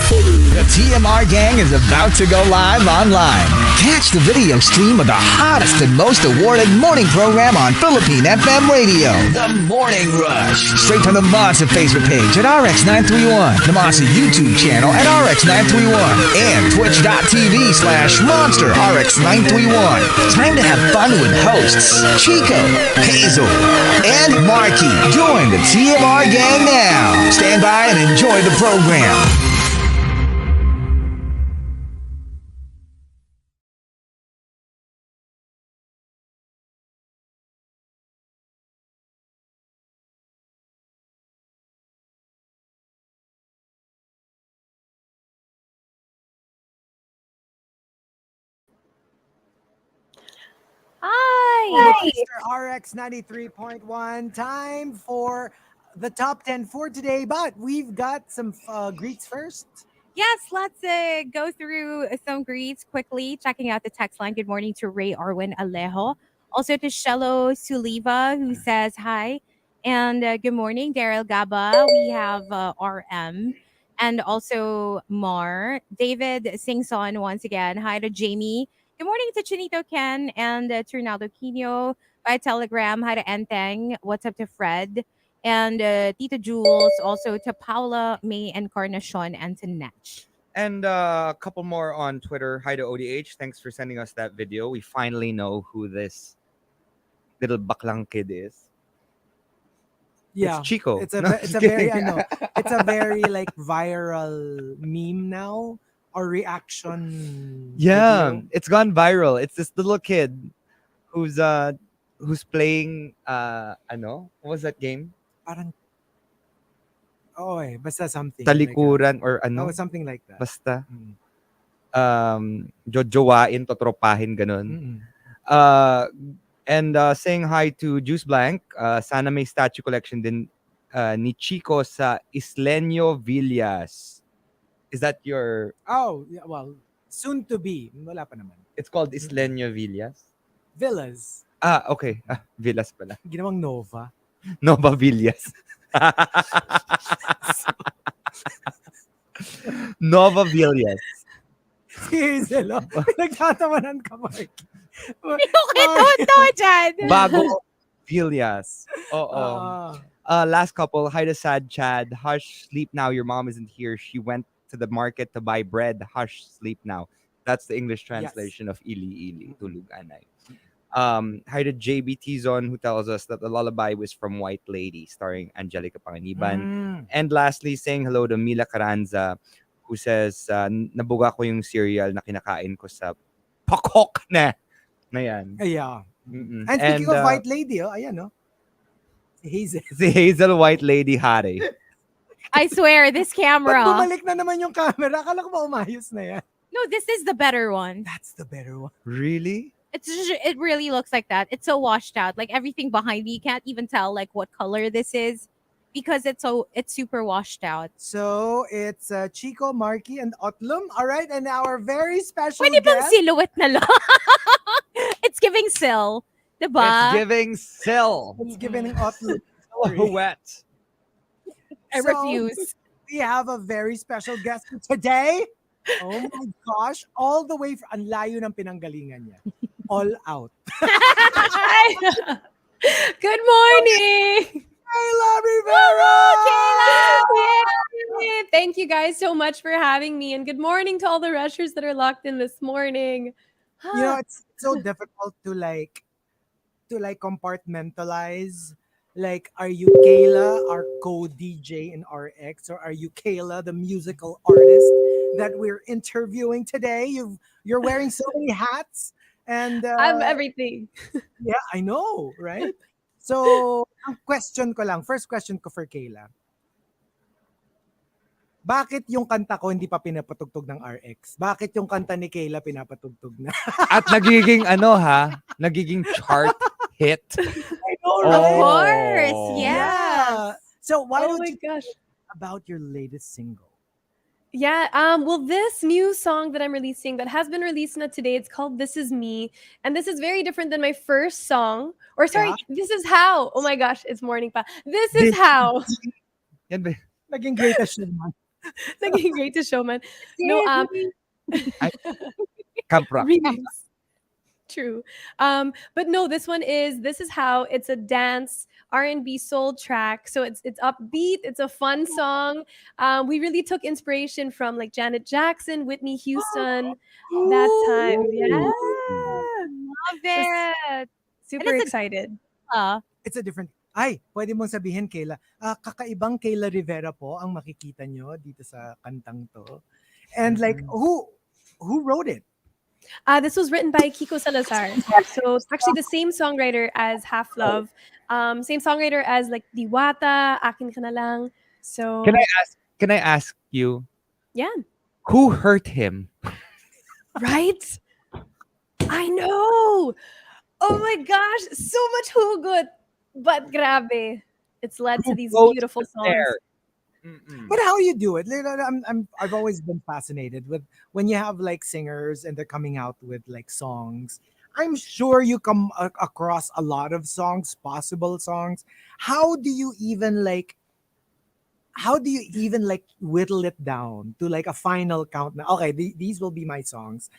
The TMR gang is about to go live online. Catch the video stream of the hottest and most awarded morning program on Philippine FM radio. The Morning Rush. Straight from the Monster Facebook page at RX931, the Monster YouTube channel at RX931, and twitch.tv/Monster RX931. Time to have fun with hosts Chico, Hazel, and Markki. Join the TMR gang now. Stand by and enjoy the program. Hi. Monster RX93.1. Time for the top 10 for today, but we've got some greets first. Yes, let's go through some greets quickly. Checking out the text line. Good morning to Ray Arwin Alejo. Also to Shello Suliva, who says hi. And good morning, Daryl Gaba. We have RM. And also Mar. David Singson once again. Hi to Jamie. Good morning to Chinito Ken and to Ronaldo Quino. By Telegram. Hi to Enteng. What's up to Fred? And Tita Jules, also to Paula, May, Encarnacion, and to Natch. And a couple more on Twitter. Hi to ODH. Thanks for sending us that video. We finally know who this little baklang kid is. Yeah, it's Chico. It's a No, it's a very it's a very like viral meme now or reaction. yeah, video. it's gone viral. It's this little kid who's playing what was that game? Parang basta something Talikuran or like ano? that. Something like that. Basta Mm. jojowain, totropahin ganun. Mm-mm. And saying hi to Juice Blank. Sana may statue collection din ni Chico sa Isleño Villas. Is that your... Oh, yeah, well, soon to be. Wala pa naman. It's called Isleño Villas? Villas. Okay. Villas pala. Ginawang Nova. Nova Villas. Nova Villas. Si Hazel, nagtatawanan ka, Mark. Totoo dyan. Bago Villas. Oo. Ah. Last couple. Hi to Sad Chad. Hush, sleep now. Your mom isn't here. She went to the market to buy bread. Hush, sleep now. That's the English translation of Ili Ili, Tulog Anay. Hi to JBT Zone, who tells us that the lullaby was from White Lady, starring Angelica Panganiban. And lastly, saying hello to Mila Carranza, who says, nabuga ko yung cereal na kinakain ko sa pakok na yan. Yeah. Mm-mm. And speaking of White Lady, ayan, no? Si Hazel. Si Hazel White Lady Hare. I swear, this camera. Ba't bumalik na naman yung camera? Akala ko ba umayos na yan? No, this is the better one. That's the better one. Really? It really looks like that. It's so washed out. Like everything behind me, you can't even tell like what color this is because it's super washed out. So it's Chico, Markki, and Otlum. All right, and our very special Pwede bang guest. silhouette na lang? It's giving Sil. Diba? It's giving Sil. It's giving Otlum. Silhouette. I refuse. We have a very special guest today. Oh my gosh. All the way from... Ang layo ng pinanggalingan niya. All out. Good morning. Kayla Rivera! Yay! Thank you guys so much for having me. And good morning to all the rushers that are locked in this morning. You know, it's so difficult to compartmentalize. Like, are you Kayla, our co-DJ in RX, or are you Kayla, the musical artist that we're interviewing today? You're wearing so many hats, and I'm everything. Yeah, I know, right? So, first question ko for Kayla. Bakit yung kanta ko hindi pa pinapatugtog ng RX? Bakit yung kanta ni Kayla pinapatugtog na? At nagiging chart hit. I know, Of right? course, Oh. yeah. So why Oh don't my you gosh. talk about your latest single? Yeah, well, this new song that I'm releasing that has been released not today, it's called This Is Me. And this is very different than my first song. Or sorry, This Is How. Oh my gosh, it's morning pa. This is how. Yan ba? Naging greatest showman. Naging greatest showman. No, Seriously? I Camp Rock. remix. True. But no, this is how it's a dance R&B soul track. So it's upbeat, it's a fun song. We really took inspiration from like Janet Jackson, Whitney Houston, that time. Yeah. Ooh, love So it. And super it's excited. It's a different. Ay, pwede mong sabihin, Kayla. Kakaibang Kayla Rivera po ang makikita nyo dito sa kantang to. And like, who wrote it? This was written by Kiko Salazar. So it's actually the same songwriter as Half Love. Same songwriter as like Diwata, Akin Ka Na Lang. So Can I ask you yeah. who hurt him? Right? I know. Oh my gosh, so much hugot. But grabe. It's led to Who these goes beautiful songs. there? Mm-mm. But how you do it? Like, I've always been fascinated with when you have like singers and they're coming out with like songs. I'm sure you come across a lot of songs, possible songs. How do you even like? How do you even like whittle it down to like a final count? Now, okay, these will be my songs.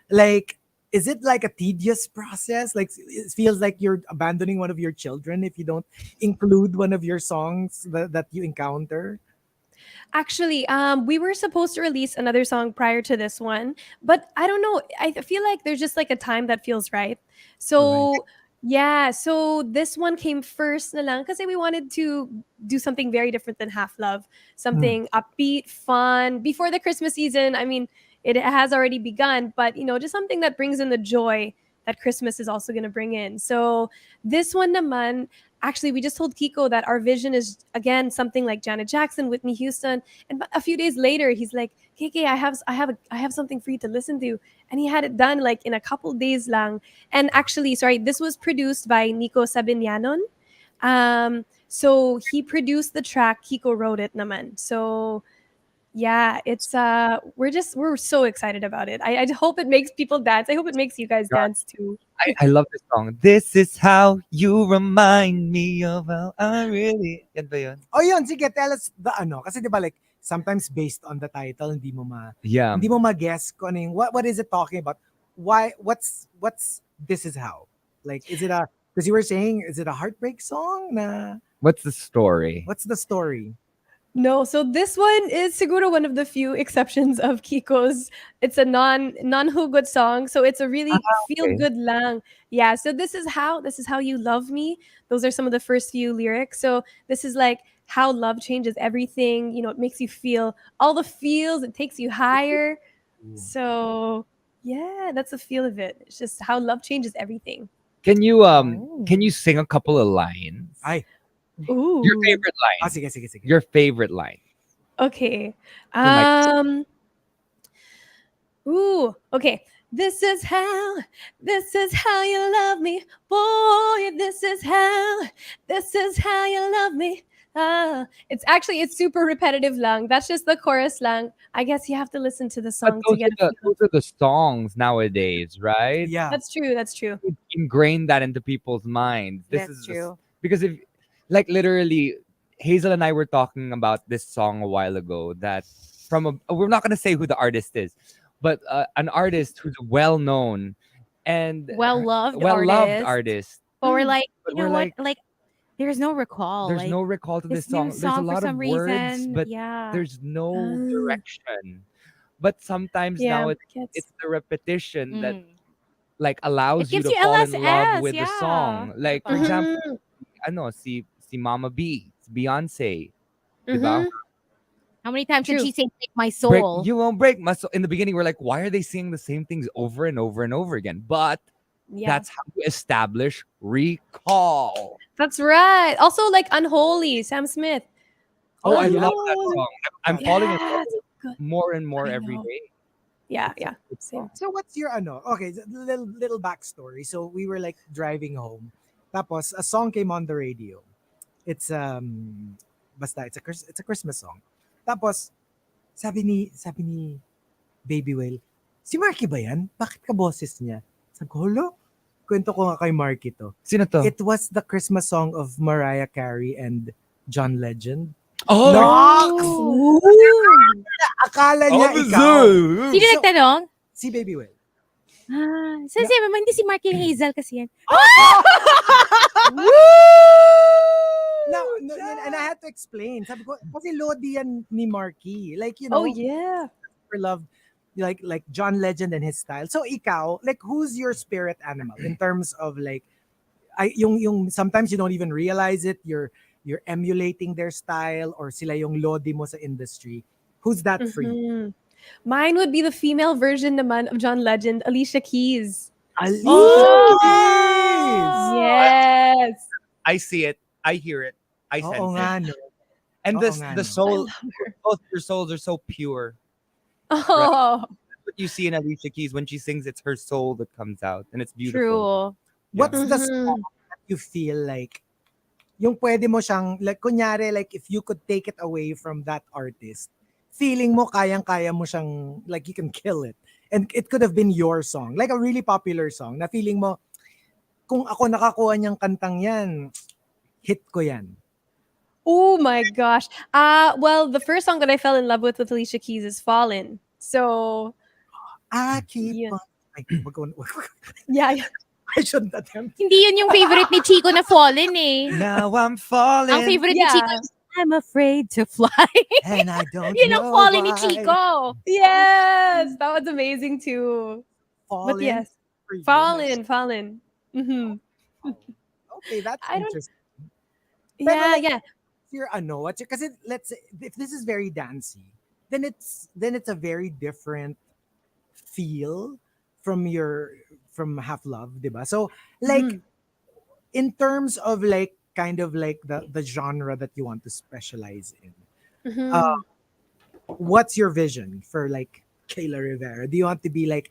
Like, is it like a tedious process? Like, it feels like you're abandoning one of your children if you don't include one of your songs that you encounter. Actually, we were supposed to release another song prior to this one, but I don't know. I feel like there's just like a time that feels right. Right. So yeah, so this one came first na lang kasi we wanted to do something very different than Half Love, Mm. something upbeat, fun before the Christmas season. I mean, it has already begun, but just something that brings in the joy that Christmas is also going to bring in. So this one naman, actually, we just told Kiko that our vision is again something like Janet Jackson, Whitney Houston, and a few days later, he's like, "KK, I have something for you to listen to," and he had it done like in a couple days lang. And actually, sorry, this was produced by Nico Sabinianon. So he produced the track, Kiko wrote it naman. So yeah, it's we're so excited about it. I hope it makes people dance. I hope it makes you guys God, dance too. I love this song. This is how you remind me of how I really. Yan ba yun? Oh, yun, sige, tell us the ano. Kasi di ba like, sometimes based on the title, Yeah. hindi mo ma-guess kung ano what is it talking about? Why, what's This Is How? Like, is it because you were saying, is it a heartbreak song na, What's the story? what's the story? No, so this one is siguro one of the few exceptions of Kiko's. It's a non-hugot song, so it's a really feel okay. good lang. Yeah, so this is how you love me. Those are some of the first few lyrics. So this is like how love changes everything. It makes you feel all the feels. It takes you higher. So yeah, that's the feel of it. It's just how love changes everything. Can you Oh. sing a couple of lines? Ay, Ooh. Your favorite line. sige, sige, sige. Your favorite line. Okay. You might- Ooh, okay. This is how you love me. Boy, this is how you love me. It's super repetitive lang. That's just the chorus lang. I guess you have to listen to the But song to get a feel. those are the songs nowadays, right? Yeah. That's true. That's true. Ingrain that into people's minds. This That's is true. because if like literally Hazel and I were talking about this song a while ago that we're not gonna say who the artist is, but an artist who's well known and Well-loved well-loved artist. artist. But we're like, But you know we're what? like, Like, there's no recall. there's Like, no recall to this this new song. There's a song for lot of some words, reason. but Yeah. there's no Ah. direction. But sometimes Yeah. now Gets- it's the repetition that Mm. like allows It you gives to you fall in love LSS, with the yeah. song. Like for Uh-huh. example, Mhm, ano si Mama B, si Beyonce, diba? mhm. How many times did True. she say "Take my Break soul"? you won't break my soul. In the beginning, we're like, why are they saying the same things over and over and over again? But Yeah. that's how you establish recall. That's right. Also, like Unholy, Sam Smith. Oh, I love that Unholy. song. I'm falling in love Yeah, with good. it more and more I every know. day. Yeah, It's a yeah. good Same. song. So what's your ano? Okay, little backstory. So we were like driving home. Tapos a song came on the radio. It's basta it's a Christmas song. Tapos sabi ni Baby Whale, si Marky ba yan? Bakit ka boses niya? Sabi ko, "Holo, kwento ko nga kay Marky to." Sino to? It was the Christmas song of Mariah Carey and John Legend. Nox! Ooh. Akala niya ikaw. Sino So, nagtanong? si Baby Will. Saan siya? Hindi si Markki and Hazel kasi yan. Now, no, and I had to explain. Sabi ko, kasi Lodi yan ni Markki. Like, Oh yeah. super loved like John Legend and his style. So ikaw, like who's your spirit animal in terms of like yung sometimes you don't even realize it, you're emulating their style or sila yung Lodi mo sa industry. Who's that for you? Mhm. Mine would be the female version naman of John Legend, Alicia Keys. Alicia Keys! Yes. I see it. I hear it. I sense Oo nga, it. no. And Oo this nga, the no. soul, I love her. both your souls are so pure. Oh, What you see in Alicia Keys when she sings, it's her soul that comes out, and it's beautiful. True. What's the Mhm. song that you feel like yung pwede mo siyang, like, kunyari, like, if you could take it away from that artist, feeling mo kayang-kaya mo siyang, like, you can kill it. And it could have been your song, like a really popular song, na feeling mo, kung ako nakakuha niyang kantang yan, hit ko yan. Oh my gosh. Well, the first song that I fell in love with Alicia Keys is Fallen. So, I keep yeah. on... Ay, Yeah. I shouldn't attempt. Hindi yun yung favorite ni Chico na Fallen eh. Now I'm falling. Ang favorite ni Chico Yeah. is I'm afraid to fly. And I don't Yun ang know Fallen ni why. Chico. Yes. That was amazing too. But Fallen yes. for you. Fallen. Mhm. Okay, that's I don't interesting. Pero Yeah, like, yeah. your ano, what's your, kasi let's say if this is very dancey, then it's a very different feel from Half Love, diba? So like Mhm. in terms of like kind of like the genre that you want to specialize in, Mhm. what's your vision for like Kayla Rivera? Do you want to be like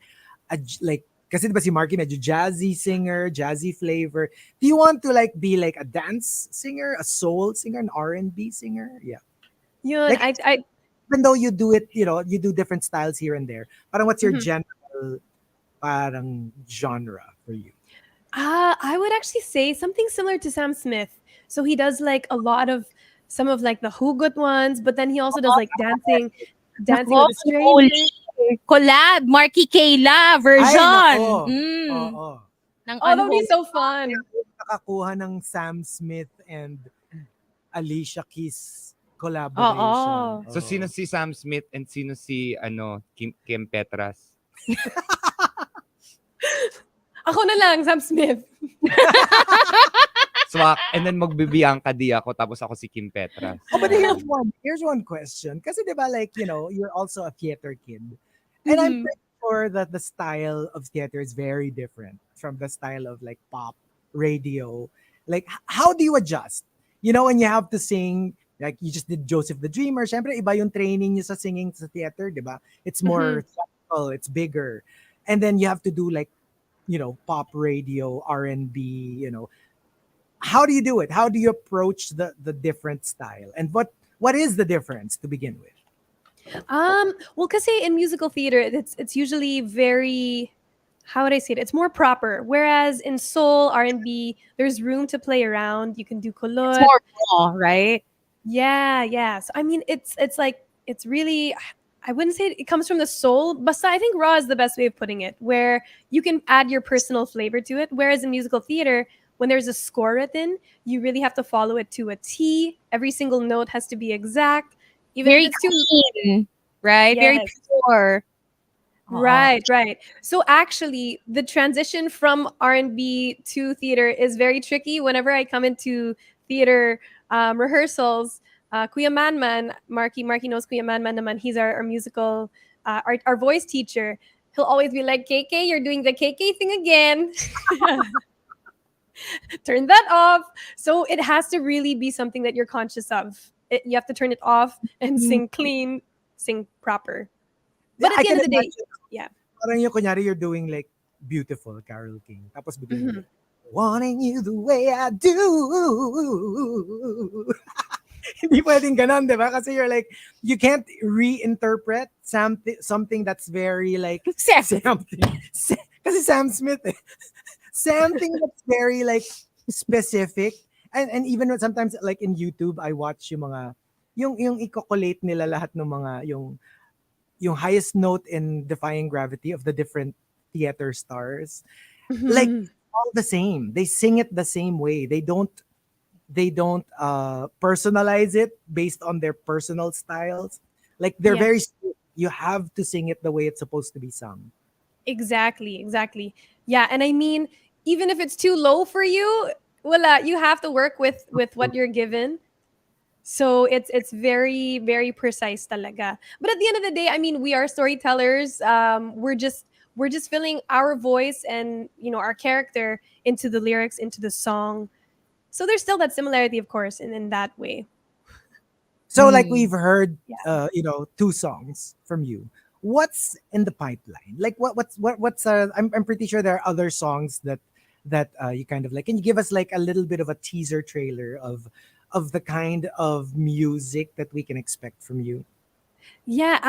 like kasi diba si Markki medyo jazzy singer, jazzy flavor. Do you want to like be like a dance singer, a soul singer, an R&B singer? Yeah. Yun, Like even though you do it, you do different styles here and there. Parang what's your Mhm. general parang genre for you? I would actually say something similar to Sam Smith. So he does like a lot of some of like the hugot ones, but then he also does like dancing Nako, with a stranger. collab, Markki Kayla Ay, version. nako. Mm. Oo. Ng Oh, that would be unholy. so fun. Nakakuha ng Sam Smith and Alicia Keys collaboration. Oo. So sino si Sam Smith and sino si Kim Petras? Ako na lang, Sam Smith. Swak. And then magbibiyangka di ako tapos ako si Kim Petras. Oh, but here's one question. Kasi diba like, you're also a theater kid. And I'm Mhm. pretty sure that the style of theater is very different from the style of like pop, radio. Like, how do you adjust? When you have to sing, like you just did Joseph the Dreamer, syempre iba yung training niyo sa singing sa theater, diba? It's more theatrical, it's bigger. And then you have to do like, pop radio, R&B, how do you do it? How do you approach the different style? And what is the difference to begin with? Well, kasi in musical theater, it's usually very, how would I say it? It's more proper. Whereas in soul R&B, there's room to play around. You can do It's kolot. more raw, right? Yeah. So I mean, it's like it's really. I wouldn't say it comes from the soul, but I think raw is the best way of putting it, where you can add your personal flavor to it. Whereas in musical theater, when there's a score written, you really have to follow it to a T. Every single note has to be exact. Even Very if it's too clean, right? Very Yes. pure. Right. So actually, the transition from R&B to theater is very tricky. Whenever I come into theater rehearsals, Kuya Manman, Markki knows Kuya Manman naman. He's our musical, our voice teacher. He'll always be like, KK, you're doing the KK thing again. Turn that off. So it has to really be something that you're conscious of. You have to turn it off and sing clean, sing proper. But at I the end can of the day, imagine, yeah. parang yung kunyari you're doing like Beautiful, Carol King. Tapos biglang Mhm. wanting you the way I do. Hindi pwedeng ganon, di ba? Kasi you're like, you can't reinterpret something that's very like, something. Kasi Sam Smith eh. Something that's very like specific. And even when sometimes like in YouTube, I watch yung mga yung i-collate nila lahat ng mga yung highest note in Defying Gravity of the different theater stars. Like all the same. They sing it the same way. They don't personalize it based on their personal styles. Like they're Yeah. very strict. You have to sing it the way it's supposed to be sung. Exactly, exactly. Yeah, and I mean, even if it's too low for you, wala, you have to work with what you're given. So it's very very precise talaga. But at the end of the day, I mean, we are storytellers. We're just filling our voice and our character into the lyrics, into the song. So there's still that similarity, of course, in that way. So like Mm. we've heard Yeah. two songs from you. What's in the pipeline? Like what's I'm pretty sure there are other songs that you kind of like. Can you give us like a little bit of a teaser trailer of the kind of music that we can expect from you? Yeah,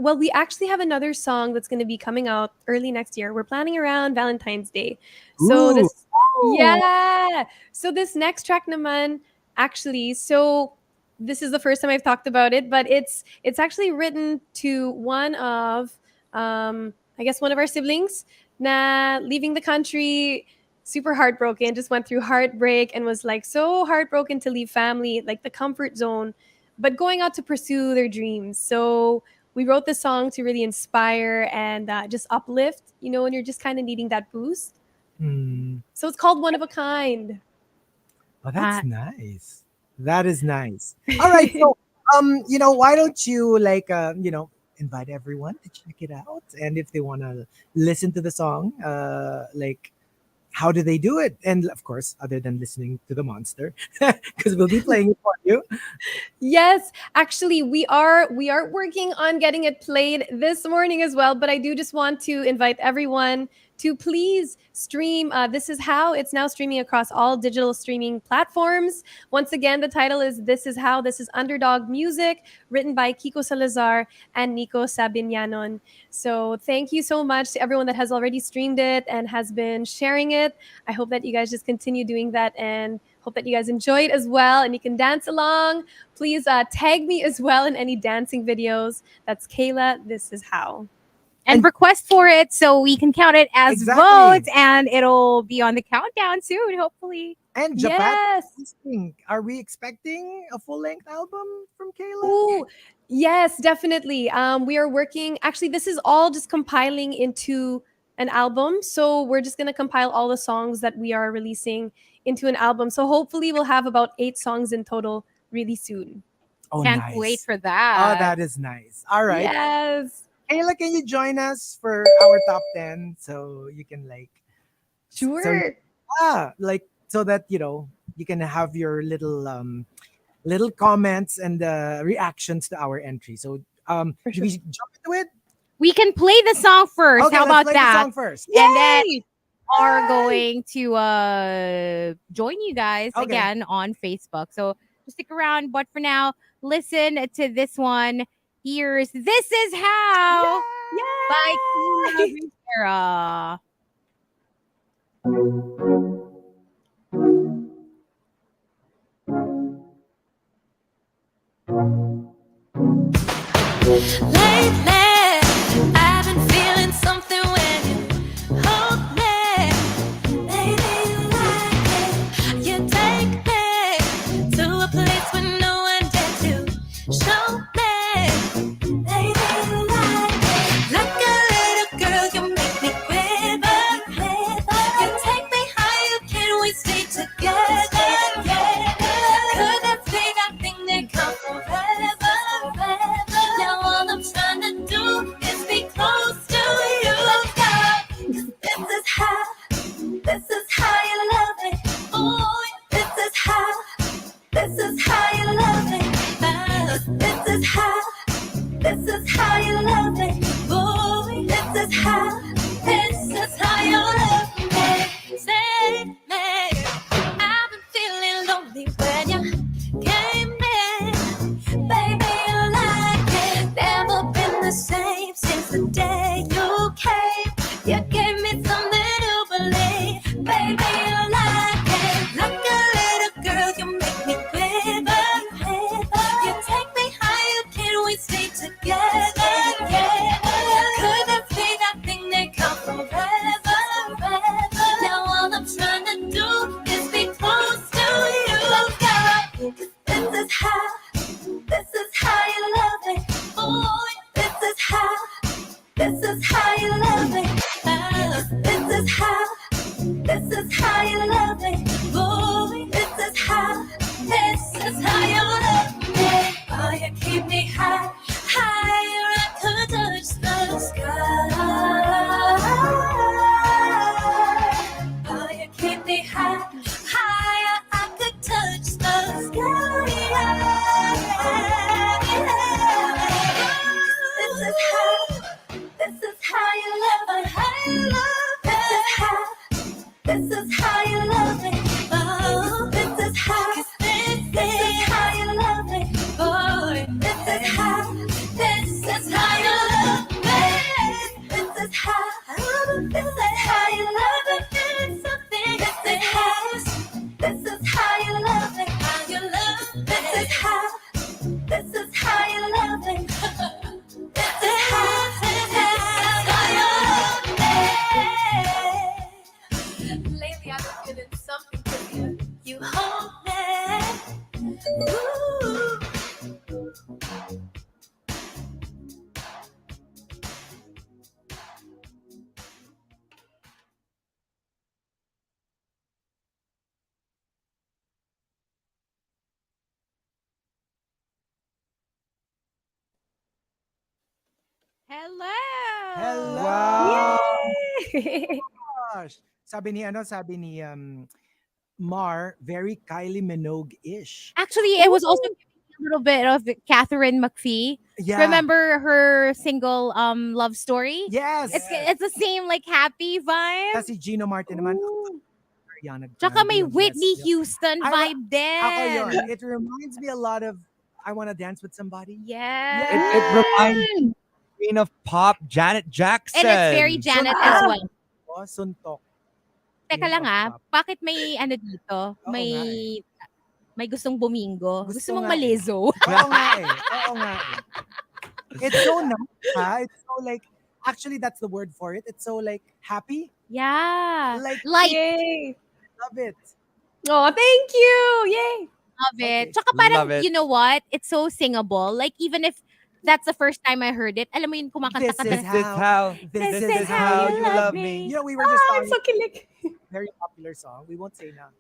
well, we actually have another song that's going to be coming out early next year. We're planning around Valentine's Day. So Ooh. this Yeah. So this next track naman actually, so this is the first time I've talked about it, but it's actually written to one of I guess one of our siblings na leaving the country, super heartbroken, just went through heartbreak and was like so heartbroken to leave family, like the comfort zone, but going out to pursue their dreams. So we wrote this song to really inspire and just uplift, when you're just kind of needing that boost. Hmm. So it's called One of a Kind. Oh, Uh, that's nice. That is nice. All right, so why don't you like invite everyone to check it out, and if they want to listen to the song, like how do they do it? And of course, other than listening to the monster, because we'll be playing it for you. Yes, actually, we are working on getting it played this morning as well. But I do just want to invite everyone to please stream. This is how it's now streaming across all digital streaming platforms. Once again, the title is "This Is How." This is Underdog Music, written by Kiko Salazar and Nico Sabinyanon. So thank you so much to everyone that has already streamed it and has been sharing it. I hope that you guys just continue doing that and hope that you guys enjoy it as well and you can dance along. Please tag me as well in any dancing videos. That's Kayla. This is how. and And request for it so we can count it as exactly. votes, and it'll be on the countdown soon, hopefully. And Japan, Yes. are we expecting a full length album from Kayla? Ooh, yes, definitely. We are working. Actually, this is all just compiling into an album. So we're just gonna compile all the songs that we are releasing into an album. So hopefully, we'll have about 8 songs in total really soon. Oh, Can't wait nice. for Oh, that. that is nice. All right. Yes, Kayla, can you join us for our top 10 so you can like so sure. like so that you can have your little comments and reactions to our entry. So For do sure. we jump into it? We can play the song first. Okay, How let's about play that? the song first. And then Yay! are Yay! going to join you guys Okay. again on Facebook. So just stick around. But for now, listen to this one. Here's This Is How by Kayla Yay! Rivera. Lately, I've been feeling something when you hold me. Baby, you like it. You take me to a place where no one dared to show me. Baby, you like it. Like a little girl, you make me quiver. You take me high, you can't we stay together. Could that be that thing that comes forever? Now all I'm trying to do is be close to you. This is how you love me. Ooh, this is how you love me. This is how you love me. Ooh, this is how you love me. Say me, I've been feeling lonely when you came in. Baby, you like it. Never been the same since the day you came. You gave me something to believe. Baby, you like it. Like a little girl, you make me quiver. You take me we stay together. Could this be that thing they call forever? Now all I'm trying to do is be close to you. This is how you love me. Oh, this is how you love me. This is how you love me. Oh, this is how you love me. Oh, you keep me higher, I could touch the sky. Oh, you keep me higher, I could touch the sky. This is how you love me. This is how you love me. Oh, this is how you love me. Oh, this is how you love me. This is how you love me. It's something. This is how you love me. This is how you love me. This is how you love me. Lately I've been feeling something from you. You hold me. Ooh. Hello! Hello! Wow. Gosh. Sabi ni Mar, very Kylie Minogue-ish. Actually, it was also giving me a little bit of Catherine McPhee. Yeah. Remember her single Love Story? Yes. It's the same like happy vibe. Kasi Gino Martin naman. Ariana Tsaka may Grande, Whitney yes. Houston I- vibe din. Ako yun. It reminds me a lot of I Wanna Dance with Somebody. Yes. It reminds Queen of Pop, Janet Jackson. And it's very Janet as well. Oh, Suntok. Teka Queen lang of Pop. bakit may ano dito? Oo May gustong bumingo. Gusto Gusto mong nga eh. malizo. Oo nga eh. It's so nice, ha? It's so like, actually that's the word for it. It's so like happy. Yeah. Like, Light. Yay! love it. Oh, thank you! Yay! Love it. Okay. Tsaka parang, Love it. you know what? It's so singable. Like, even if that's the first time I heard it, alam mo yun, kumakanta ka This na. This is how you love me. You know, we were just I'm talking so kilig. very popular song. We won't say na.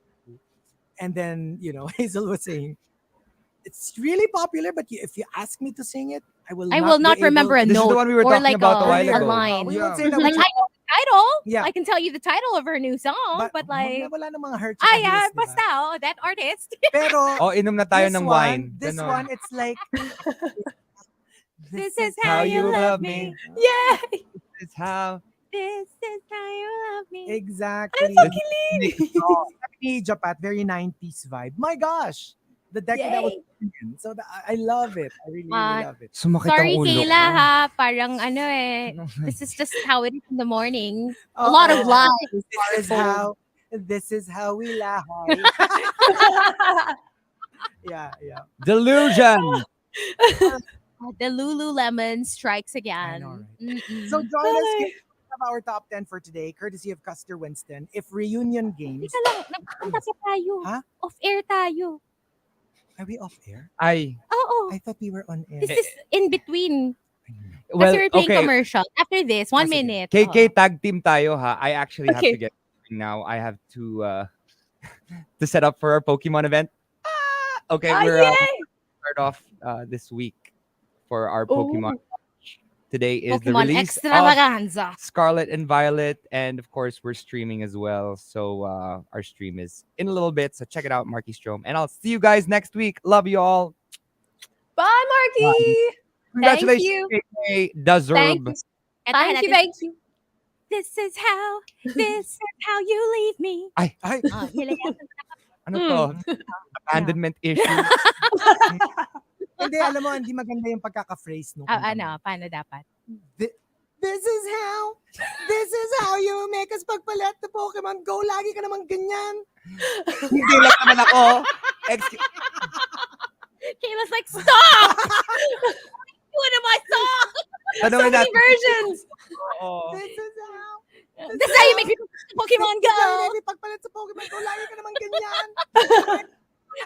And then, you know, Hazel was saying, it's really popular, but if you ask me to sing it, I will not be remember able a This is note the one we were or talking like about a while a ago. line. We Yeah. won't say that. Like, I know the title. Yeah. I can tell you the title of her new song, but like, wala namang hurt. basta, that artist. Pero, Oh, inom na tayo this ng one, wine. This Ganon. one, it's like, This is how you love me. Yeah! This is how. This is how you love me. Exactly. So kilig! Sabi ni Japat, very 90s vibe. My gosh. The decade that was in. So I love it. I really, really love it. Sumakit Sorry, ang ulo Kayla, ko. ha? Parang ano eh. This is just how it is in the morning. A Oh, lot of lies. This is how we lie. Yeah. Delusion. The Lululemon strikes again. I know, right? Mm-mm. So join us here of our top 10 for today, courtesy of Custer Winston. If reunion games, Teka lang, nagpunta pa tayo. Ha? Off-air tayo. are we off air? Ay. Oo. I thought we were on air. This is in between. Well, Kasi we're playing okay. commercial. After this, 1 sige. minute. KK tag team tayo ha. I actually have Okay. to get now. I have to to set up for our Pokemon event. Okay, we're start off this week for our Pokemon. Today is the Pokemon release of Extravaganza. Scarlet and Violet, and of course we're streaming as well. So our stream is in a little bit. So check it out, Markki Strom, and I'll see you guys next week. Love you all. Bye, Markki! Congratulations, you. KK Deserve. Thank you. Thank you. This is how you leave me. Ay, Ano to? Abandonment issue. hindi, alam mo, hindi maganda yung pagkaka-phrase. No? Paano dapat? This is how you make us pagpalit the Pokemon Go. Lagi ka naman ganyan. Hindi lang naman ako. Kayla's like, stop! So Tanungin many natin. versions. Oo. This is how. This is how you make Pokemon This is how Go. you ipagpalit sa Pokemon Go. Lagi ka naman ganyan.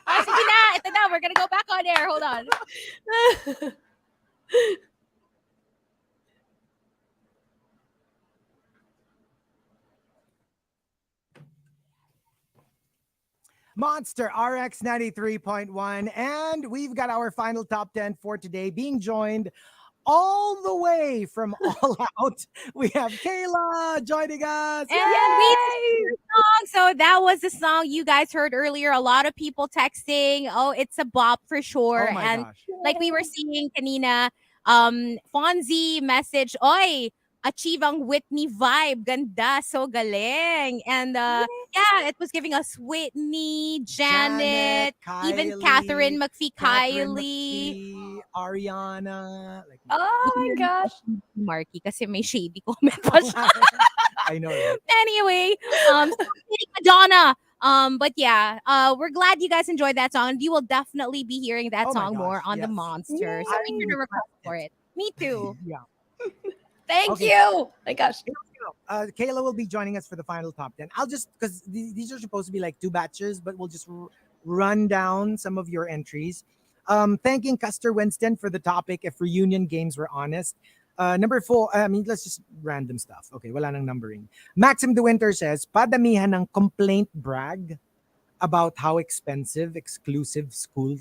Oh, sige na. Ito na. We're gonna go back on air. Hold on. Monster RX93.1. And we've got our final top 10 for today, being joined all the way from All Out. We have Kayla joining us. And we song. So that was the song you guys heard earlier. A lot of people texting. Oh, it's a bop for sure. Oh my And gosh. like we were seeing kanina, Fonzie message, Oy, achieve ang Whitney vibe. Ganda, so galing. And yeah, it was giving us Whitney, Janet, even Catherine McPhee, Kylie. McPhee, Ariana. Like, Oh my gosh. Markki kasi may shady comment pa siya. I know. Right? Anyway, Madonna. But yeah, we're glad you guys enjoyed that song. You will definitely be hearing that Oh my song more gosh, on the yes. Monster. So make sure to request for it. Me too. Yeah. Thank Okay. you. My gosh. Kayla will be joining us for the final top 10. I'll just, because these are supposed to be like two batches, but we'll just run down some of your entries. Thanking Custer Winston for the topic, if reunion games were honest. Number 4, let's just random stuff. Okay, wala nang numbering. Maxim De Winter says, padamihan ng complaint brag about how expensive exclusive school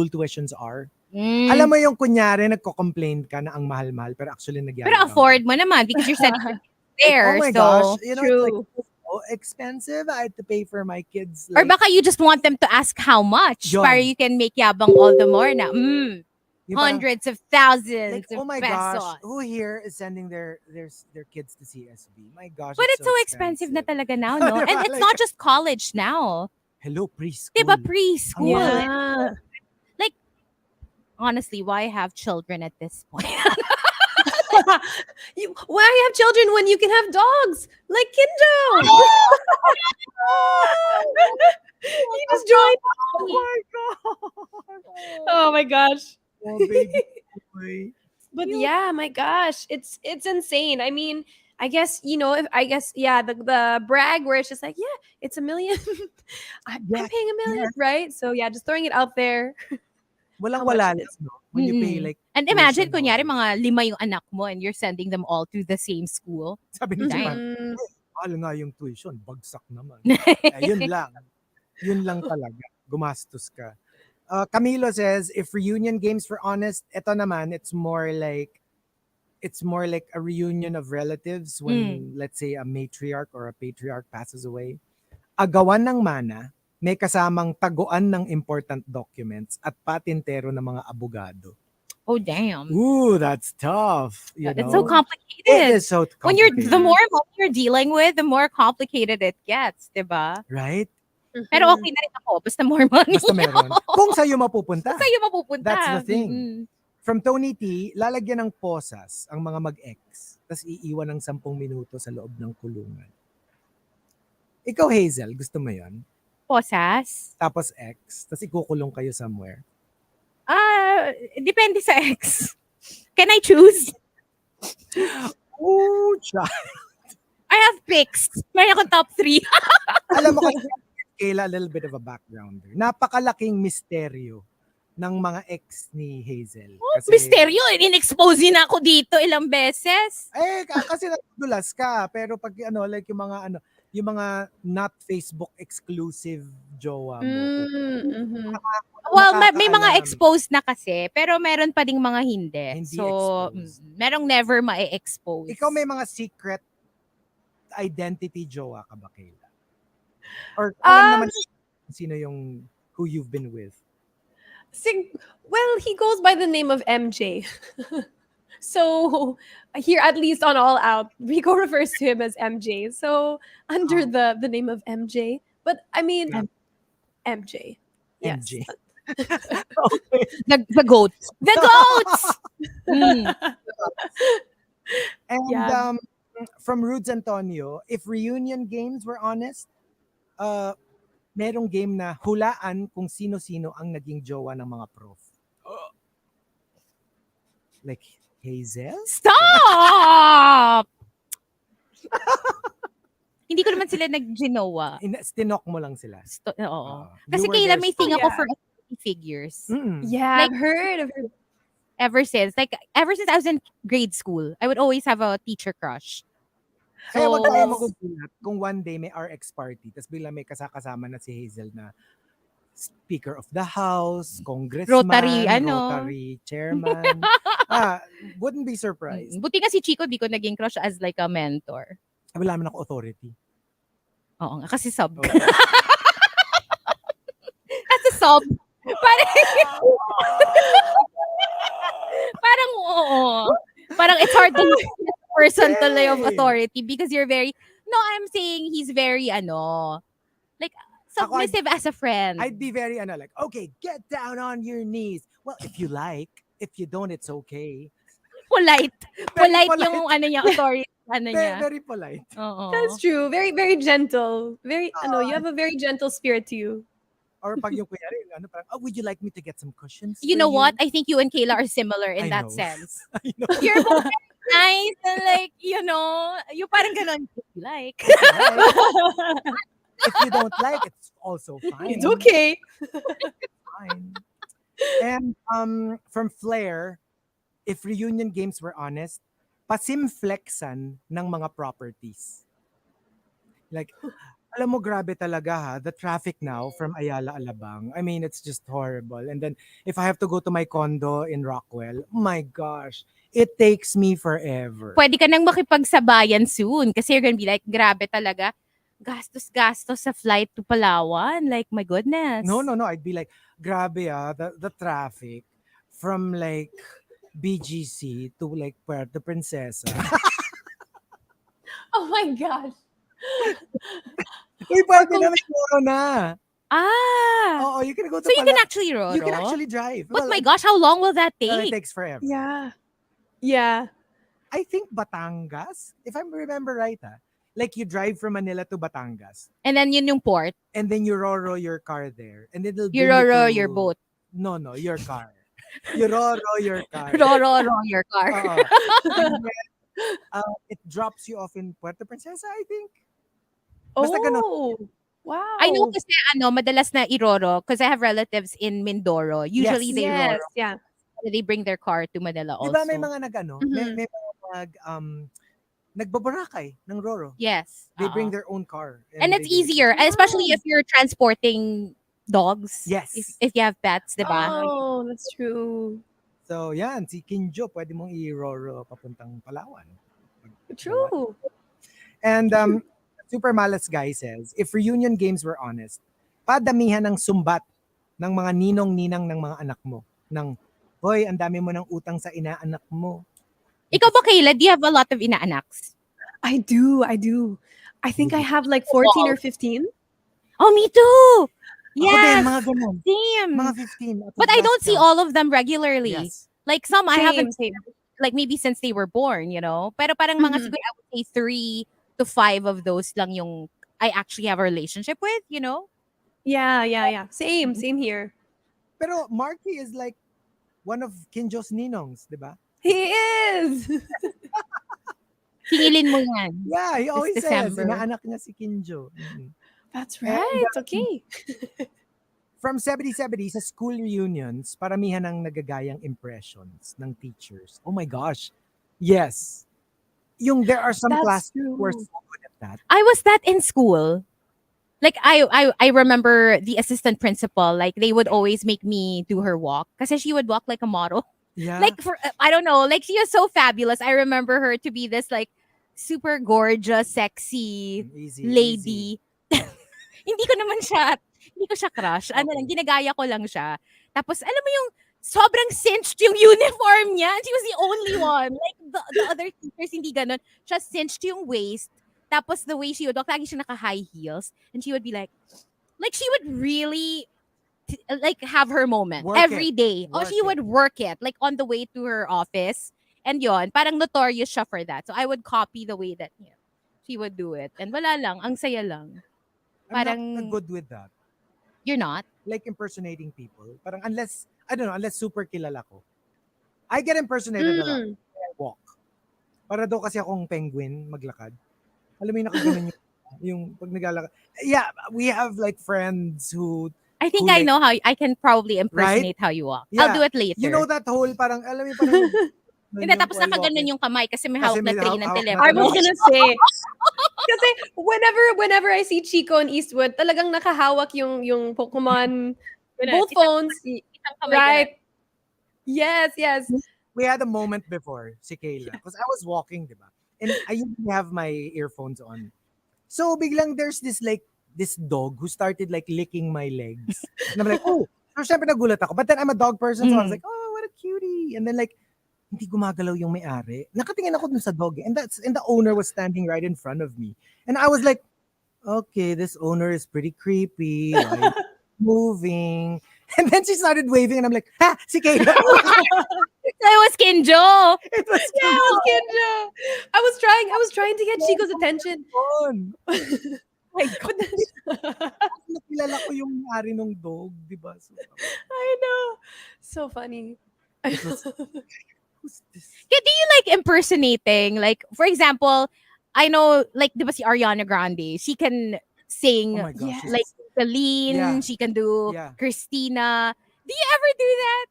tuitions are. Alam mo yung kunyari, nagko-complain ka na ang mahal-mahal, pero actually Pero nagyayabang afford mo naman because you're sending your kids there. Oh my so, gosh, you know, True. it's like so expensive. I had to pay for my kids. or Like, baka you just want them to ask how much Yun. para you can make yabang all the more na. yung parang, Hundreds of thousands like, of oh my pesos. gosh, who here is sending their kids to CSB? My gosh, But it's so expensive na talaga now, no? Diba? And it's Like, not just college now. Hello, preschool. Diba preschool? Yeah. Like, honestly, why have children at this point? Why have children when you can have dogs? Like Kinjo. He just joined. Oh my god. Oh my gosh. Oh, baby boy. But yeah, my gosh, it's insane. I mean, I guess the brag where it's just like, yeah, it's $1 million. I'm Yes, paying $1 million, right? So yeah, just throwing it out there. Walang How much wala it lang, is. no? When you pay Mm-mm. like And imagine, tuition kunyari, dollars. mga 5 yung anak mo and you're sending them all to the same school. Sabi ni Dang. Japan, Mm, mahal nga yung tuition, bagsak naman. Eh, yun lang. Yun lang talaga. Gumastos ka. Camilo says, if reunion games were honest, eto naman, it's more like a reunion of relatives when, let's say, a matriarch or a patriarch passes away. Agawan ng mana, may kasamang taguan ng important documents at patintero ng mga abogado. Oh, damn. Ooh, that's tough. You It's know? so complicated. It is so When you're, complicated. the more money you're dealing with, the more complicated it gets, diba? Right? Pero okay na rin ako, basta more money. Basta meron. Kung sa'yo mapupunta. Sa'yo mapupunta. That's the thing. Mm-mm. From Tony T, lalagyan ng posas ang mga mag-ex, tapos iiwan ng 10 minuto sa loob ng kulungan. Ikaw, Hazel, gusto mo yon? Posas? Tapos ex, tapos ikukulong kayo somewhere. Depende sa ex. Can I choose? Ooh, I have picks. Meron akong top 3. Alam mo kasi, Kayla, a little bit of a backgrounder. Napakalaking misteryo ng mga ex ni Hazel. Misteryo, in-expose na ako dito ilang beses. Kasi nadulas ka, pero pag like yung mga not Facebook exclusive jowa mo. mhm. Well, may mga nakakaalam. exposed na kasi, pero meron pa ding mga hindi. Hindi So, exposed. merong never ma-expose. Ikaw may mga secret identity jowa ka ba, Kayla? Or alam naman sino yung who you've been with? Well, he goes by the name of MJ. So here, at least on All Out, Rico refers to him as MJ. So under the name of MJ. But I mean, MJ. Yes. MJ. The goat. The goats! And Yeah. From Rudes Antonio, if reunion games were honest, merong game na hulaan kung sino-sino ang naging jowa ng mga prof. Like Hazel? Stop! Hindi ko naman sila nag-ginowa. Stinok mo lang sila. Oo. You Kasi were Kayla, their may Oh, thing ako yeah. for authority figures. Yeah, Like, I've heard. ever since I was in grade school, I would always have a teacher crush. Kaya wag tayo So, magugulat kung one day may RX party, tapos bigla may kasama na si Hazel na Speaker of the House, Rotary, Congressman, Rotary Chairman. Wouldn't be surprised. buti nga si Chico, di ko naging crush as like a mentor. Wala naman ako authority. Oo nga, kasi sub Oh. ka. As a sub, parang, parang oo. Parang it's hard to look at a person to lay of Okay. authority because you're very, no, I'm saying he's very, like, submissive as a friend. I'd be very like, okay, get down on your knees. Well, if you like. If you don't, it's okay. Polite. Very Polite polite. yung niya, authority, niya. Very polite. Oo. That's true. Very, very gentle. Very, you have a very gentle spirit to you. Or pag yung kunyari, parang, would you like me to get some cushions You for know what? I think you and Kayla are similar in I that know. sense. I know. You're both very nice and like, you parang ganon, if you like. If you don't like, it's also fine. It's okay. Fine. And from Flair, if reunion games were honest, pasimflexan ng mga properties. Like, alam mo, grabe talaga ha, the traffic now from Ayala Alabang. I mean, it's just horrible. And then, if I have to go to my condo in Rockwell, oh my gosh, it takes me forever. Pwede ka nang makipagsabayan soon kasi you're gonna be like, grabe talaga. Gastos sa flight to Palawan. Like, my goodness. No. I'd be like, grabe the traffic from like BGC to like Puerto Princesa. Oh my gosh. Uy, pwede na may Roro na. Ah. Oo, you can go to So you can actually Roro? You can actually drive. But my gosh, how long will that Well, it take? takes forever. Yeah. Yeah. I think Batangas, if I remember right, like you drive from Manila to Batangas, And then yun yung port. and then you Roro your car there, and then it'll You bring Roro to... your boat. No, your car. You Roro your car. Roro your car. Oo. And then, it drops you off in Puerto Princesa, I think. Basta ganun. Oh. Wow. I know kasi madalas na iroro because I have relatives in Mindoro. Usually they Yes. Roro. Yeah. They bring their car to Manila Di also. ba may mga Mhm. may mga nagbabarakay ng Roro. Yes. They bring their own car. And it's they do it. easier, especially if you're transporting dogs. Yes. If you have pets, di ba? Oh, that's true. So, yan, si Kinjo, pwede mong i-Roro papuntang Palawan. True. And Super Malas Guy says, if reunion games were honest, padamihan ng sumbat ng mga ninong-ninang ng mga anak mo. Ng, hoy, ang dami mo ng utang sa inaanak mo. Ikaw ba, Kayla, do you have a lot of inaanaks? I do. I think I have like 14 or 15. Oh, me too! Ako din, Yes! mga ganun. Same! Mga 15. But I don't see all of them regularly. Yes. Like some I haven't, Same. like maybe since they were born, Pero parang mga Mhm. siguro, I would say 3 to 5 of those lang yung I actually have a relationship with, Yeah. Same here. Pero Markki is like one of Kinjo's ninongs, di ba? He is. Singilin mo yan. Yeah, he always says, December. inaanak niya si Kinjo. That's right. Okay. From 70-70 sa school reunions, paramihan ng nagagayang impressions ng teachers. Oh my gosh. Yes. There are some That's classes who are true. so good at that. I was that in school. Like I remember the assistant principal, like they would always make me do her walk kasi she would walk like a model. Yeah. Like for I don't know, like she was so fabulous. I remember her to be this like super gorgeous, sexy Easy, lady. easy. Hindi ko siya crush. Ano lang, ginagaya ko lang siya. Tapos alam mo yung sobrang cinched yung uniform niya. She was the only one. Like the other teachers hindi ganun. Siya cinched yung waist. Tapos the way she would walk, lagi siya naka-high heels. And she would be like she would really like have her moment Work every it. day. Oh, Work she would work it like on the way to her office. And yon, parang notorious siya for that. So I would copy the way that she would do it. And wala lang, ang saya lang. I'm Parang- not good with that. You're not? Like impersonating people. Parang unless super kilala ko. I get impersonated a lot. Mm. I walk. Para daw kasi akong penguin maglakad. Alam mo yung nakaganon yung pag naglalakad. Yeah, we have like friends who I think who I like, know how I can probably right? impersonate how you walk. I'll Yeah. do it later. You know that whole parang alam mo yung parang Hindi, tapos nakaganon yung kamay kasi may Kasi hawak na may tray ng hawak na telepono. I was gonna say, kasi whenever I see Chico in Eastwood, talagang nakahawak yung Pokemon, both phones, Isang kamay right? Yes. we had a moment before si Kayla because I was walking, di ba? And I usually have my earphones on. So biglang there's this dog who started like licking my legs. And I'm like, oh, so syempre nagulat ako. But then I'm a dog person, so I was like, oh, what a cutie. And then like, hindi gumagalaw yung may-ari. Nakatingin ako dun sa dog. And the owner was standing right in front of me. And I was like, okay, this owner is pretty creepy. Why is he moving? And then she started waving and I'm like, ha, si Kayla. It was Kinjo. It was Yeah, it was Kinja. I was trying to get Chico's attention. fun. My God. Nakilala ko yung may-ari ng dog, di ba? So, I know. So funny. who's this? Yeah, do you like impersonating? Like, for example, I know, like, di ba si Ariana Grande? She can sing, Oh my gosh. Yes. she's- like, Celine. Yeah. She can do Yeah. Christina. Do you ever do that?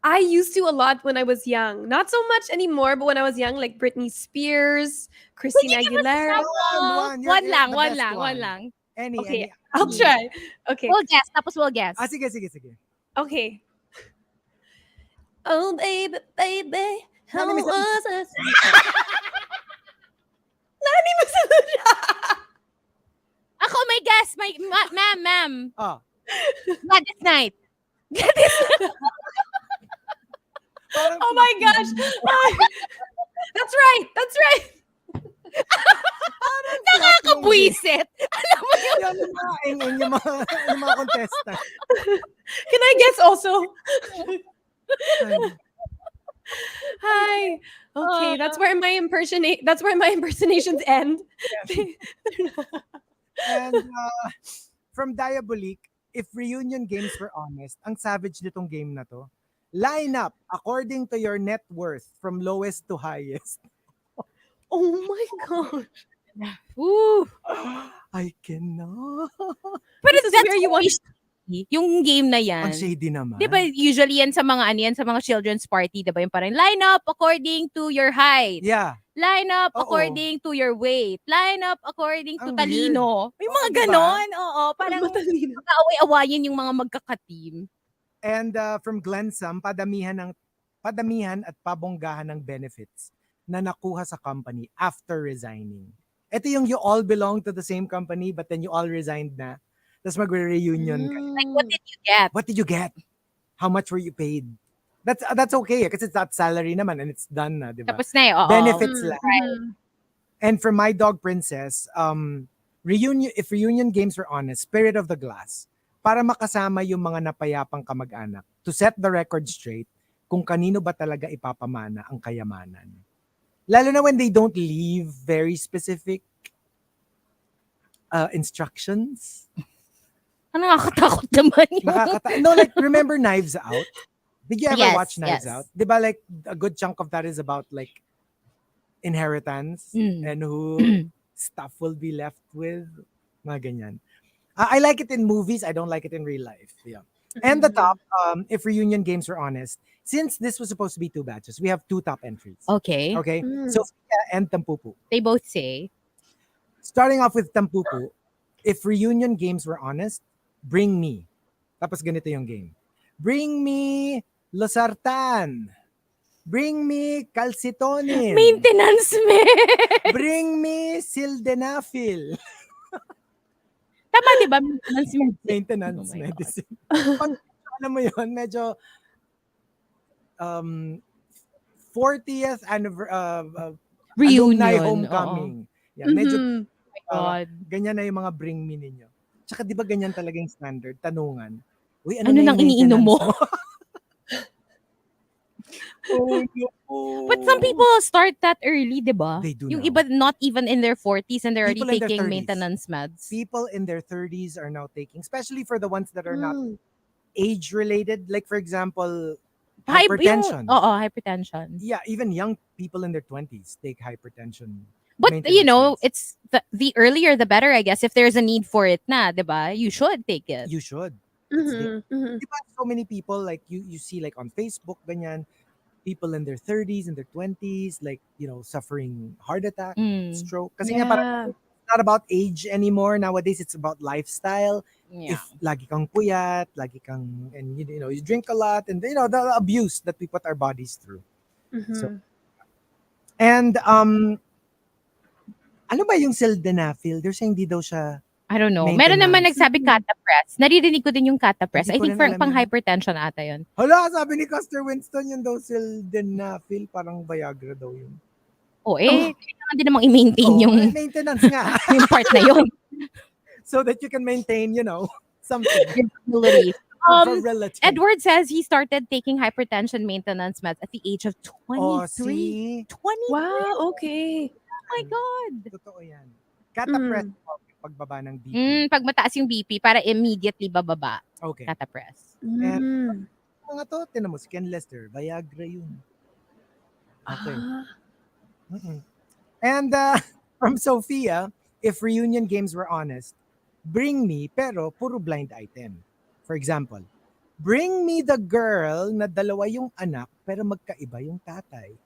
I used to a lot when I was young. Not so much anymore, but when I was young, like Britney Spears, Christina Aguilera. One. You're One the lang. best. Any. Okay, any. I'll try. Okay. We'll guess. Tapos we'll guess. Sige. Okay. Oh baby, how Nani, Miss- was it? Nani, Miss Alicia. Ako may guess. Ma'am. Ah, Gladys Knight. Gladys parang Oh my gosh. That's right. Nakakabwisit. Alam mo yun? yung mga contestant. Can I guess also? Hi. Okay, that's where my impersonations end. And from Diabolique, if reunion games were honest, ang savage nitong game na to, line up according to your net worth from lowest to highest. Oh my god. Ooh. I cannot. Pero This is that's where you want- yung game na yan. Ang shady naman. Di ba usually yan sa mga children's party, di ba yung parang line up according to your height. Yeah. Line up Oo. according to your weight. Line up according to Ang talino. Yung mga Oo, diba? ganon. Oo, parang Matalino. mag-away-awayin yung mga magkaka-team. And from Glensam, padamihan at pabonggahan ng benefits na nakuha sa company after resigning. Ito yung you all belong to the same company but then you all resigned na. Tapos magre-reunion kayo. Like, what did you get? What did you get? How much were you paid? That's okay kasi it's that salary naman and it's done na, di ba? Tapos na eh, oo. Benefits lang. Mhm. And for My Dog Princess, if reunion games were honest, Spirit of the Glass, para makasama yung mga napayapang kamag-anak to set the record straight kung kanino ba talaga ipapamana ang kayamanan. Lalo na when they don't leave very specific instructions. Ano nakakatakot naman yun. No, like remember Knives Out? Did you ever Yes, watch Knives yes. Out? Diba like a good chunk of that is about like inheritance Mm. and who stuff will be left with. Mga ganyan. I like it in movies. I don't like it in real life. Yeah. And the top, if reunion games were honest, since this was supposed to be 2 batches, we have 2 top entries. Okay. Okay? Mm. Sophia and Tampupu. They both say. Starting off with Tampupu, if reunion games were honest, bring me. Tapos ganito yung game. Bring me Losartan. Bring me Calcitonin. Maintenance man. Bring me Sildenafil. Tama, di ba? Maintenance man. Maintenance Oh my God. medicine. Alam mo yun, medyo 40th Reunion. alumni oo. homecoming. Yeah, medyo Mhm. God. ganyan na yung mga bring me ninyo. Tsaka di ba ganyan talaga yung standard? Tanungan. Uy, Ano na nang yung iniinom mo? maintenance Oh, no. But some people start that early, di ba? They do Yung now. iba not even in their 40s and they're already People in their taking 30s. maintenance meds. People in their 30s are now taking, especially for the ones that are not Mm. age related. Like for example, Hypertension. Hypertension. Yeah, even young people in their 20s take hypertension. But maintenance meds. it's the earlier the better, I guess. If there's a need for it na, 'di ba? You should take it. You should. It's there. Mhm. Diba, so many people like you see like on Facebook ganyan, people in their 30s and their 20s like, suffering heart attack, Mm. stroke. Kasi nga parang Yeah. it's not about age anymore. Nowadays it's about lifestyle. Yeah. If lagi kang puyat, lagi kang and you drink a lot and the abuse that we put our bodies through. So Mhm. and ano ba yung sildenafil? They're saying di daw siya I don't know. Meron naman maintenance. nagsabi catapress. Naririnig ko din yung catapress. Hindi I ko think rin for alam pang yun. hypertension ata yun. Hala, sabi ni Custer Winston yun daw sildenafil, parang Viagra daw yun. Kailangan din namang i-maintain yung maintenance nga. yung part na yun. So that you can maintain, something. Your ability. Virility. Edward says he started taking hypertension maintenance meds at the age of 23. see? 23? Wow, okay. Oh my God. Totoo yan. Catapress pagbaba ng BP. Pag mataas yung BP, para immediately bababa. Okay. Catapress. Mm. Mga to, tinan mo, si Ken Lester, Viagra yun. Okay. Mm-mm. And from Sophia, if reunion games were honest, bring me, pero puro blind item. For example, bring me the girl na dalawa yung anak, pero magkaiba yung tatay.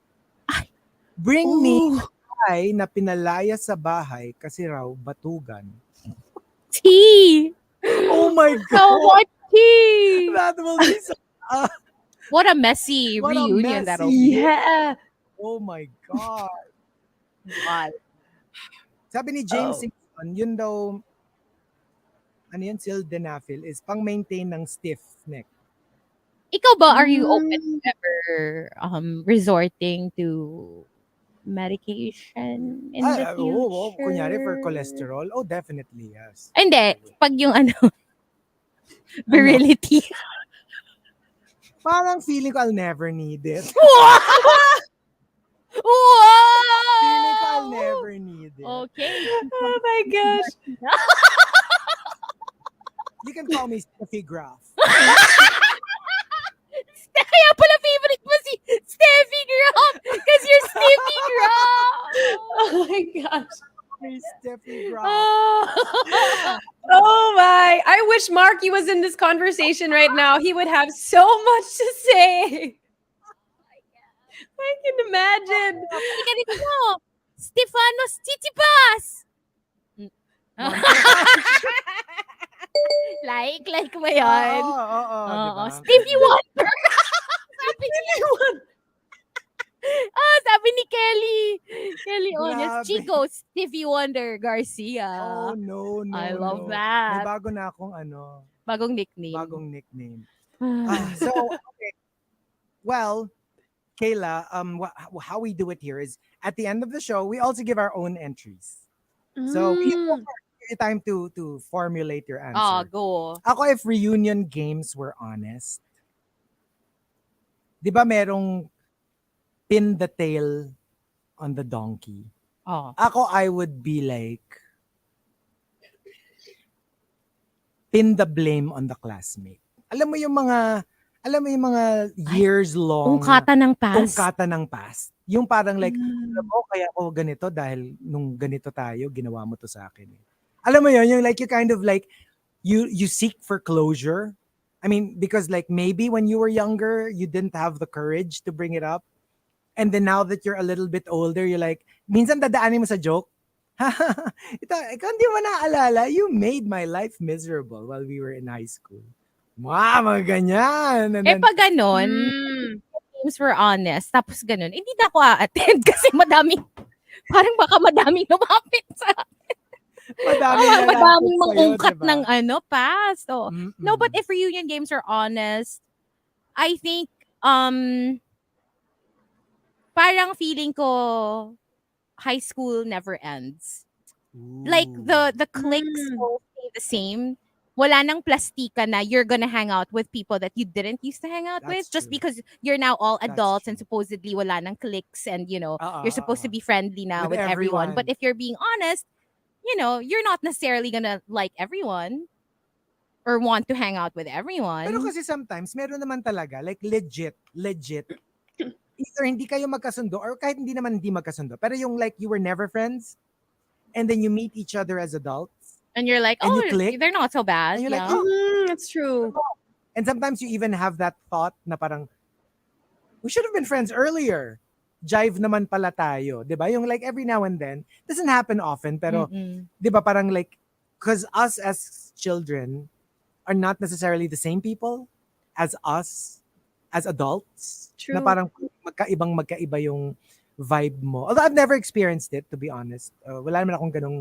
Bring me ay na pinalaya sa bahay kasi raw batugan. Tea! Oh my So God! much tea! That will be so... What a messy What a reunion messy- that'll be. Yeah. Oh my God! God. Sabi ni James Simpson, yun daw, ano yun, sildenafil is pang-maintain ng stiff neck. Ikaw ba, are you open to ever resorting to medication in the future? Kunyari for cholesterol, definitely, yes. Hindi, pag yung virility. Parang feeling ko I'll never need it. Wow! Feeling ko I'll never need it. Okay. Oh my gosh. You can call me Steffi Graf. Kaya pala favorite mo si Steffi Graf because you're Steffi Graf. Oh my gosh. Steffi Graf. Oh my. I wish Markki was in this conversation right now. He would have so much to say. I can imagine. Halika dito mo. Stefanos Titipas. like mo yun. Oo, diba? Stevie Wonder. Sabi ni Kelly Onyas. Grabe. Chico, Stevie Wonder Garcia. Oh, no. I love May that. bago na akong Bagong nickname. So, okay. Well, Kayla, how we do it here is at the end of the show, we also give our own entries. So we have time to formulate your answer. Go. Ako, if reunion games were honest, di ba merong pin the tail on the donkey? Ako, I would be like, pin the blame on the classmate. Alam mo yung mga years long Tungkata ng past. Yung parang like, alam mo, kaya ako ganito dahil nung ganito tayo, ginawa mo to sa akin. Alam mo yun, yung like, you kind of like, you seek for closure. I mean, because like maybe when you were younger, you didn't have the courage to bring it up. And then now that you're a little bit older, you're like, minsan dadaanin mo sa joke, ikaw hindi mo naaalala, you made my life miserable while we were in high school. Mga ganyan. And then, Pag ganon, games were honest, tapos ganon, hindi na ako a-attend kasi madaming lumapit sa madaming mangungkat ng past. No, but if reunion games are honest, I think, parang feeling ko, high school never ends. Like, the cliques will stay the same. Wala nang plastika na you're gonna hang out with people that you didn't used to hang out with just because you're now all adults and supposedly wala nang cliques and you're supposed to be friendly now with everyone. But if you're being honest, you're not necessarily gonna like everyone or want to hang out with Pero everyone. kasi sometimes, meron naman talaga, like legit. Either hindi kayo magkasundo or kahit hindi magkasundo. Pero yung like you were never friends and then you meet each other as adults And you're like, and you oh, click they're not so and bad. you're like, Yeah. oh, That's true. and sometimes you even have that thought na parang, we should have been friends earlier. Jive naman pala tayo. 'Di ba? Yung like every now and then, doesn't happen often, pero Mm-mm. 'di ba parang like, because us as children are not necessarily the same people as us as adults. Na True. parang magkaiba yung vibe mo. Although I've never experienced it, to be honest. Wala naman akong ganong,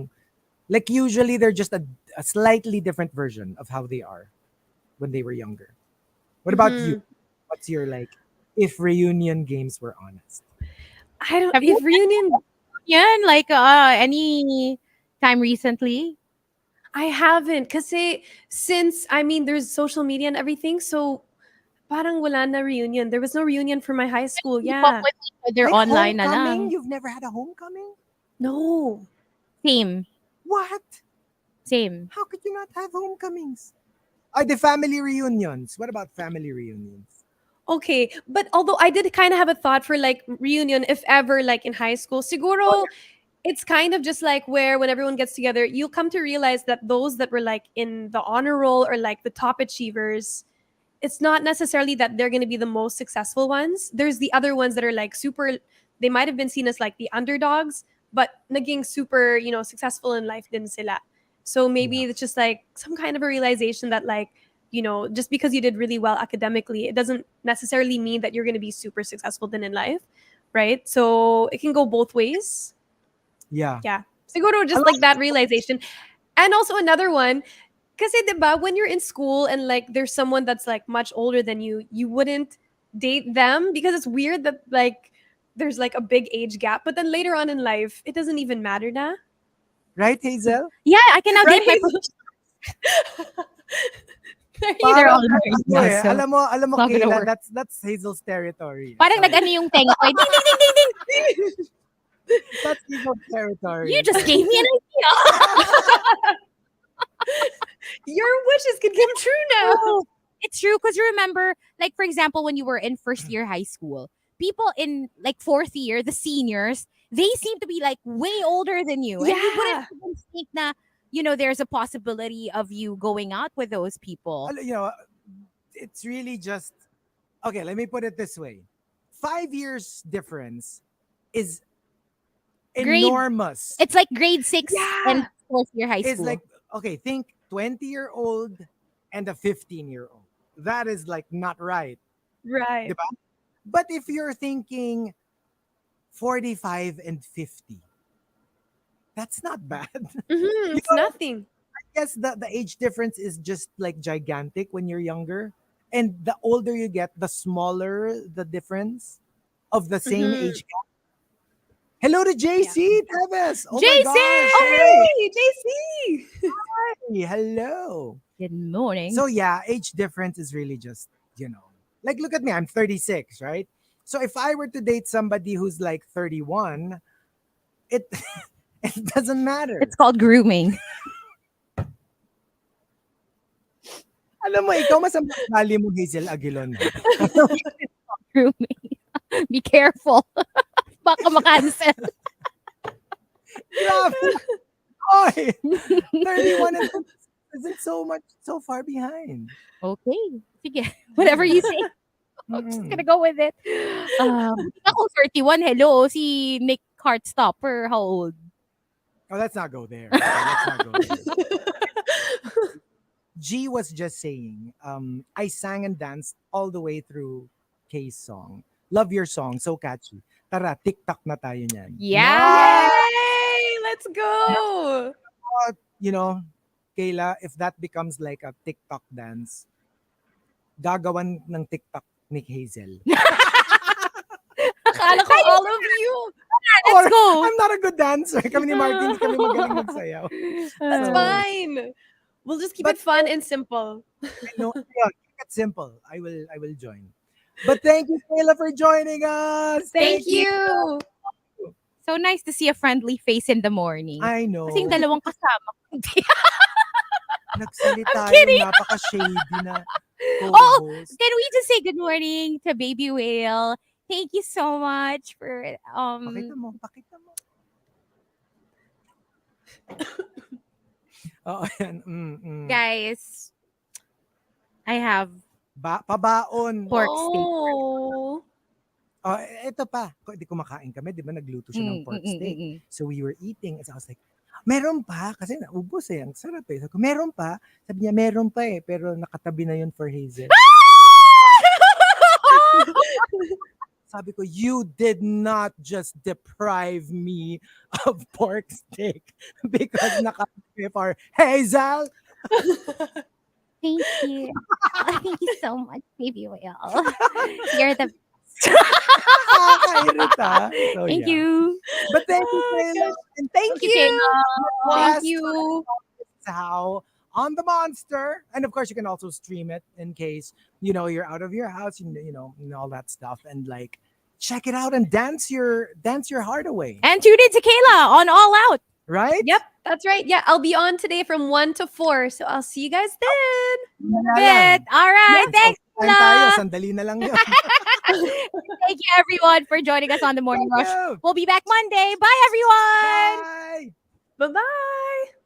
like usually they're just a slightly different version of how they are when they were younger. What about you? What's your like, if reunion games were honest? I don't. Have you If reunion, yeah, like any time recently? I haven't. Kasi since I mean, there's social media and everything, so parang wala na reunion. There was no reunion for my high school. Keep up Yeah. with each other Like online na homecoming? lang. You've never had a homecoming? No. Same. What? Same. How could you not have homecomings? The family reunions. What about family reunions? Okay, but although I did kind of have a thought for like reunion, if ever, like in high school, siguro it's kind of just like where when everyone gets together, you'll come to realize that those that were like in the honor roll or like the top achievers, it's not necessarily that they're going to be the most successful ones. There's the other ones that are like super, they might have been seen as like the underdogs, but naging super, successful in life din sila. So maybe it's just like some kind of a realization that like, just because you did really well academically, it doesn't necessarily mean that you're going to be super successful then in life, right? So it can go both ways. Yeah. Yeah. Siguro just like that realization. And also another one, kasi 'di ba, when you're in school and like there's someone that's like much older than you wouldn't date them because it's weird that like there's like a big age gap. But then later on in life, it doesn't even matter na. Right, Hazel? Yeah, I can now Right? date my They're all married now, so alam mo not gonna Kayla, work. that's Hazel's territory. Parang So, nag-ano yung tenga ko. Ding, ding, ding, ding, ding. that's Hazel's territory. You just gave me an idea. Your wishes could come true now. It's true because remember, like for example, when you were in first year high school, people in like fourth year, the seniors, they seem to be like way older than you, and you wouldn't Yeah. even think that there's a possibility of you going out with those people. It's really just, okay, let me put it this way. 5 years difference is Grade- enormous. It's like grade 6 Yeah. and fourth year high It's school. like, okay, think 20-year-old and a 15-year-old. That is like not right. Right. Diba? But if you're thinking 45 and 50, that's not bad. It's nothing. Yes, the age difference is just like gigantic when you're younger. And the older you get, the smaller the difference of the same age gap. Hello to JC Teves. Oh my JC! gosh. Hey, JC. Hey, hello. Good morning. So yeah, age difference is really just, like look at me, I'm 36, right? So if I were to date somebody who's like 31, it it doesn't matter. it's called grooming. Alam mo, ikaw mas ang bali mo, Hazel Aguilon. Grooming. Be careful. Baka makancel. Grabe. Oy, 31 and isn't so far behind. Okay. Sige. Whatever you say. I'm just gonna go with it. Ako 31, hello. Si Nick Heartstopper, how old? Oh, let's not go there. Okay, let's not go there. G was just saying, I sang and danced all the way through Kay's song. Love your song, so catchy. Tara, TikTok na tayo niyan. Yeah. Yay! Let's go. Kayla, if that becomes like a TikTok dance, gagawan ng TikTok ni Hazel. Akala ko all of you. Let's go. I'm not a good dancer. Kami ni Markki, hindi kami magaling magsayaw. That's So, fine. We'll just keep it fun and simple. Keep it simple. I will join. But thank you, Kayla, for joining us. Thank you. So nice to see a friendly face in the morning. I know. Kasing dalawang kasama. Nagsalita kidding. yung napaka-shady na Oh, co-host. can we just say good morning to Baby Whale? Thank you so much for Pakita mo. Oo, yan. guys. I have Pabaon. pork steak. Oh. Oh, ito pa. Di kumakain kami, di ba? Nagluto siya ng pork steak. So we were eating. And I was like, meron pa? Kasi naubos eh. Ang sarap eh. Sabi ko, meron pa? Sabi niya, meron pa eh. Pero nakatabi na yun for Hazel. Sabi ko, you did not just deprive me of pork steak because nakatabi for Hazel. Thank you. Thank you so much, Baby Whale. You're the Nakakairita. So, Thank yeah. you. But thank you, Kayla. And Thank you. Thank Yes. you. How on the Monster, and of course you can also stream it in case you're out of your house, and all that stuff, and like check it out and dance your heart away, And tune in to Kayla on All Out. right? Yep, that's right. Yeah, I'll be on today from 1 to 4. So I'll see you guys then. Bit. All right. Thanks, Time tayo, Kayla. sandali na lang yun. Thank you, everyone, for joining us on the Morning Thank Rush. you. We'll be back Monday. Bye, everyone. Bye. Bye-bye.